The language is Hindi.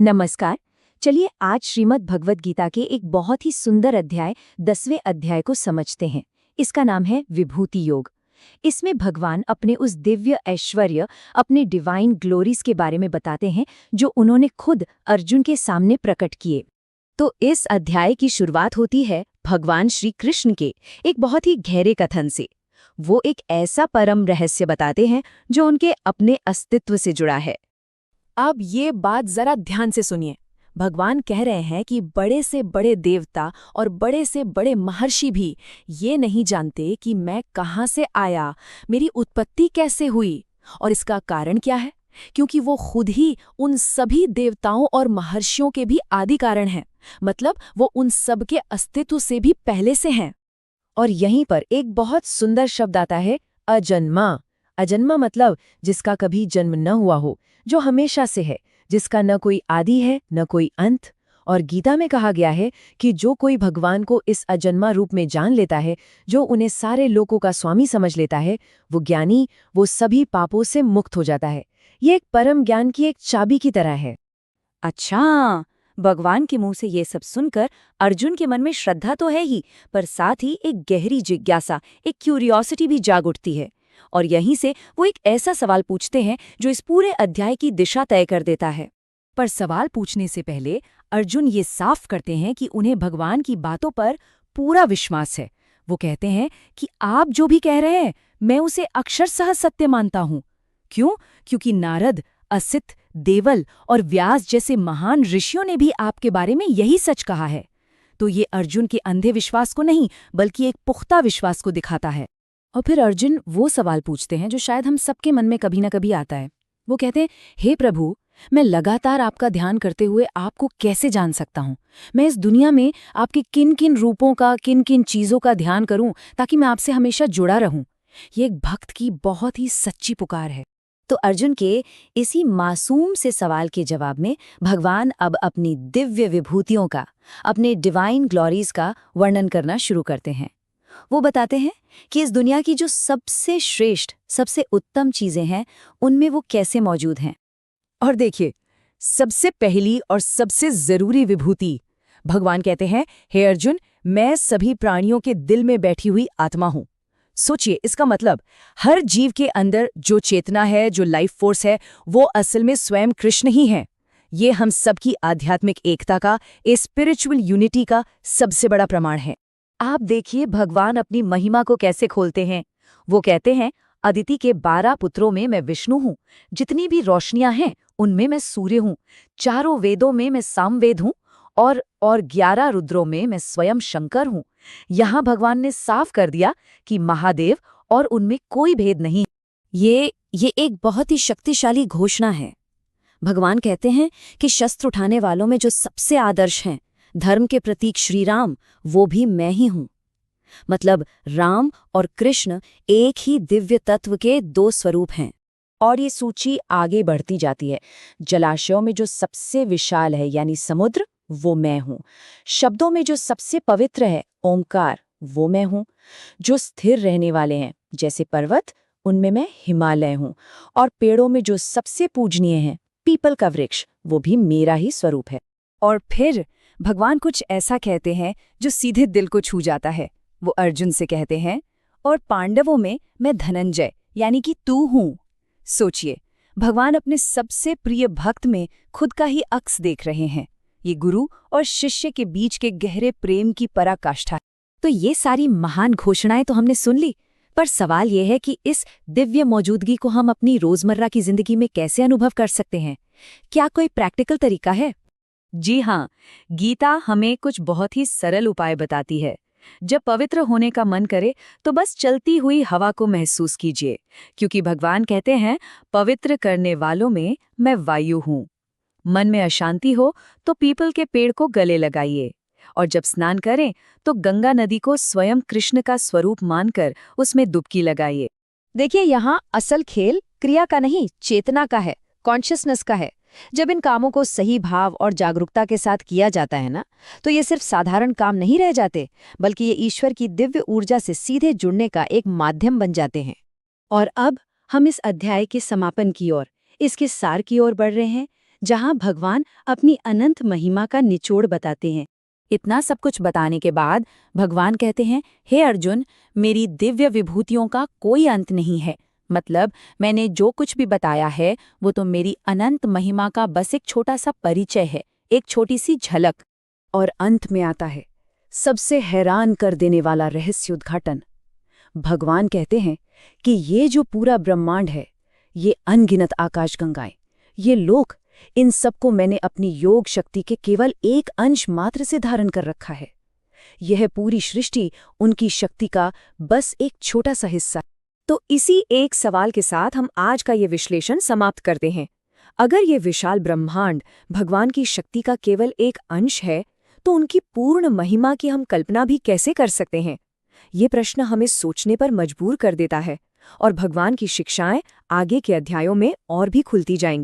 नमस्कार। चलिए आज श्रीमद् भगवत गीता के एक बहुत ही सुंदर अध्याय 10वें अध्याय को समझते हैं। इसका नाम है विभूति योग। इसमें भगवान अपने उस दिव्य ऐश्वर्य, अपने डिवाइन ग्लोरीज के बारे में बताते हैं जो उन्होंने खुद अर्जुन के सामने प्रकट किए। तो इस अध्याय की शुरुआत होती है भगवान श्री कृष्ण के एक बहुत ही गहरे कथन से। वो एक ऐसा परम रहस्य बताते हैं जो उनके अपने अस्तित्व से जुड़ा है। अब ये बात जरा ध्यान से सुनिए। भगवान कह रहे हैं कि बड़े से बड़े देवता और बड़े से बड़े महर्षि भी ये नहीं जानते कि मैं कहाँ से आया, मेरी उत्पत्ति कैसे हुई और इसका कारण क्या है, क्योंकि वो खुद ही उन सभी देवताओं और महर्षियों के भी आदि कारण हैं। मतलब वो उन सब के अस्तित्व से भी पहले से हैं। और यहीं पर एक बहुत सुंदर शब्द आता है, अजन्मा। अजन्मा मतलब जिसका कभी जन्म न हुआ हो, जो हमेशा से है, जिसका न कोई आदि है न कोई अंत। और गीता में कहा गया है कि जो कोई भगवान को इस अजन्मा रूप में जान लेता है, जो उन्हें सारे लोकों का स्वामी समझ लेता है, वो ज्ञानी, वो सभी पापों से मुक्त हो जाता है। ये एक परम ज्ञान की एक चाबी की तरह है। अच्छा, भगवान के मुंह से ये सब सुनकर अर्जुन के मन में श्रद्धा तो है ही, पर साथ ही एक गहरी जिज्ञासा, एक क्यूरियोसिटी भी जाग उठती है। और यहीं से वो एक ऐसा सवाल पूछते हैं जो इस पूरे अध्याय की दिशा तय कर देता है। पर सवाल पूछने से पहले अर्जुन ये साफ करते हैं कि उन्हें भगवान की बातों पर पूरा विश्वास है। वो कहते हैं कि आप जो भी कह रहे हैं, मैं उसे अक्षरशः सत्य मानता हूँ। क्यों? क्योंकि नारद, असित, देवल और व्यास जैसे महान ऋषियों ने भी आपके बारे में यही सच कहा है। तो ये अर्जुन के अंधे विश्वास को नहीं, बल्कि एक पुख्ता विश्वास को दिखाता है। और फिर अर्जुन वो सवाल पूछते हैं जो शायद हम सबके मन में कभी न कभी आता है। वो कहते हैं, हे प्रभु, मैं लगातार आपका ध्यान करते हुए आपको कैसे जान सकता हूँ? मैं इस दुनिया में आपके किन किन रूपों का, किन किन चीज़ों का ध्यान करूँ ताकि मैं आपसे हमेशा जुड़ा रहूँ? ये एक भक्त की बहुत ही सच्ची पुकार है। तो अर्जुन के इसी मासूम से सवाल के जवाब में भगवान अब अपनी दिव्य विभूतियों का, अपने डिवाइन ग्लोरीज का वर्णन करना शुरू करते हैं। वो बताते हैं कि इस दुनिया की जो सबसे श्रेष्ठ, सबसे उत्तम चीजें हैं, उनमें वो कैसे मौजूद हैं। और देखिए, सबसे पहली और सबसे जरूरी विभूति, भगवान कहते हैं, हे अर्जुन, मैं सभी प्राणियों के दिल में बैठी हुई आत्मा हूं। सोचिए, इसका मतलब हर जीव के अंदर जो चेतना है, जो लाइफ फोर्स है, वो असल में स्वयं कृष्ण ही है। ये हम सबकी आध्यात्मिक एकता का, स्पिरिचुअल यूनिटी का सबसे बड़ा प्रमाण है। आप देखिए भगवान अपनी महिमा को कैसे खोलते हैं। वो कहते हैं, अदिति के 12 पुत्रों में मैं विष्णु हूँ, जितनी भी रोशनियां हैं उनमें मैं सूर्य हूँ, चारों वेदों में मैं सामवेद हूँ, और 11 रुद्रों में मैं स्वयं शंकर हूँ। यहाँ भगवान ने साफ कर दिया कि महादेव और उनमें कोई भेद नहीं। ये एक बहुत ही शक्तिशाली घोषणा है। भगवान कहते हैं कि शस्त्र उठाने वालों में जो सबसे आदर्श हैं, धर्म के प्रतीक श्री राम, वो भी मैं ही हूं। मतलब राम और कृष्ण एक ही दिव्य तत्व के दो स्वरूप हैं। और ये सूची आगे बढ़ती जाती है। जलाशयों में जो सबसे विशाल है यानी समुद्र, वो मैं हूं। शब्दों में जो सबसे पवित्र है ओंकार, वो मैं हूं। जो स्थिर रहने वाले हैं जैसे पर्वत, उनमें मैं हिमालय हूं। और पेड़ों में जो सबसे पूजनीय है पीपल का वृक्ष, वो भी मेरा ही स्वरूप है। और फिर भगवान कुछ ऐसा कहते हैं जो सीधे दिल को छू जाता है। वो अर्जुन से कहते हैं, और पांडवों में मैं धनंजय यानी कि तू हूं। सोचिए, भगवान अपने सबसे प्रिय भक्त में खुद का ही अक्स देख रहे हैं। ये गुरु और शिष्य के बीच के गहरे प्रेम की पराकाष्ठा। तो ये सारी महान घोषणाएं तो हमने सुन ली, पर सवाल ये है कि इस दिव्य मौजूदगी को हम अपनी रोजमर्रा की जिंदगी में कैसे अनुभव कर सकते हैं? क्या कोई प्रैक्टिकल तरीका है? जी हाँ, गीता हमें कुछ बहुत ही सरल उपाय बताती है। जब पवित्र होने का मन करे तो बस चलती हुई हवा को महसूस कीजिए, क्योंकि भगवान कहते हैं, पवित्र करने वालों में मैं वायु हूँ। मन में अशांति हो तो पीपल के पेड़ को गले लगाइए, और जब स्नान करें तो गंगा नदी को स्वयं कृष्ण का स्वरूप मानकर उसमें डुबकी लगाइए। देखिए, यहाँ असल खेल क्रिया का नहीं, चेतना का है, कॉन्शियसनेस का है। जब इन कामों को सही भाव और जागरूकता के साथ किया जाता है ना, तो ये सिर्फ साधारण काम नहीं रह जाते, बल्कि ये ईश्वर की दिव्य ऊर्जा से सीधे जुड़ने का एक माध्यम बन जाते हैं। और अब हम इस अध्याय के समापन की ओर, इसके सार की ओर बढ़ रहे हैं, जहां भगवान अपनी अनंत महिमा का निचोड़ बताते हैं। इतना सब कुछ बताने के बाद भगवान कहते हैं, हे अर्जुन, मेरी दिव्य विभूतियों का कोई अंत नहीं है। मतलब मैंने जो कुछ भी बताया है वो तो मेरी अनंत महिमा का बस एक छोटा सा परिचय है, एक छोटी सी झलक। और अंत में आता है सबसे हैरान कर देने वाला रहस्य उद्घाटन। भगवान कहते हैं कि ये जो पूरा ब्रह्मांड है, ये अनगिनत आकाशगंगाएं, ये लोक, इन सबको मैंने अपनी योग शक्ति के केवल एक अंश मात्र से धारण कर रखा है। यह पूरी सृष्टि उनकी शक्ति का बस एक छोटा सा हिस्सा। तो इसी एक सवाल के साथ हम आज का ये विश्लेषण समाप्त करते हैं। अगर ये विशाल ब्रह्मांड भगवान की शक्ति का केवल एक अंश है, तो उनकी पूर्ण महिमा की हम कल्पना भी कैसे कर सकते हैं? ये प्रश्न हमें सोचने पर मजबूर कर देता है और भगवान की शिक्षाएं आगे के अध्यायों में और भी खुलती जाएंगी।